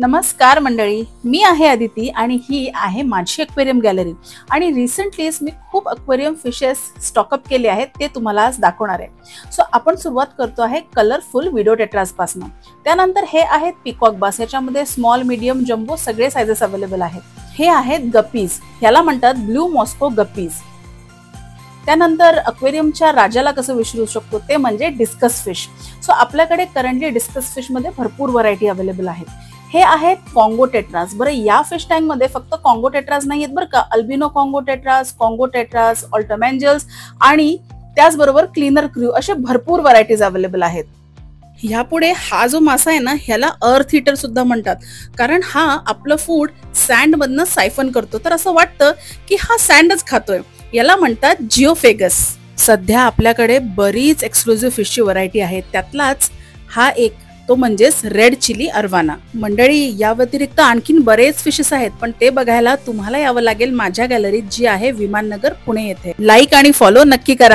नमस्कार मंडळी, मी आहे अदिती आणि ही आहे माझी एक्वेरियम गॅलरी. आणि रिसेंटलीच मी खूप एक्वेरियम फिशेस स्टॉकअप केले आहेत, ते तुम्हाला आज दाखवणार आहे. सो आपण सुरुवात करतो आहे कलरफुल व्हिडिओटेट्रास पासून. त्यानंतर हे आहेत पिकॉक बास, याच्यामध्ये स्मॉल, मीडियम, जम्बो सगळे साइजेस अवेलेबल आहेत. हे आहेत गप्पीज, याला म्हणतात ब्लू मॉस्को गप्पीज. त्यानंतर अक्वेरियमच्या राजाला कसं विचारू शकतो ते म्हणजे डिस्कस फिश. सो आपल्याकडे करंटली डिस्कस फिश मध्ये भरपूर व्हरायटी अवेलेबल आहेत. हे आहेत कॉंगो टेट्रास. बरं, या फिश टँक मध्ये फक्त कॉंगो टेट्रास नाही आहेत बरं का, अल्बिनो कॉंगो टेट्रास, ऑल्टमॅन्जल्स आणि त्याचबरोबर क्लीनर क्रू असे भरपूर व्हरायटीज अवेलेबल आहेत. ह्यापुढे हा जो मासा आहे ना, ह्याला अर्थ हीटर सुद्धा म्हणतात, कारण हा आपलं फूड सँड मधनं सायफन करतो. तर असं वाटतं की हा सँडच खातोय. याला म्हणतात जिओफेगस. सध्या आपल्याकडे बरीच एक्सक्लुझिव्ह फिशची व्हरायटी आहे, त्यातलाच हा एक, तो म्हणजेच रेड चिली अरवाना. मंडळी, या व्यतिरिक्त आणखीन बरेच फिशेस आहेत, पण ते बघायला तुम्हाला यावं लागेल माझ्या गॅलरीत, जी आहे विमाननगर पुणे येथे. लाईक आणि फॉलो नक्की करा.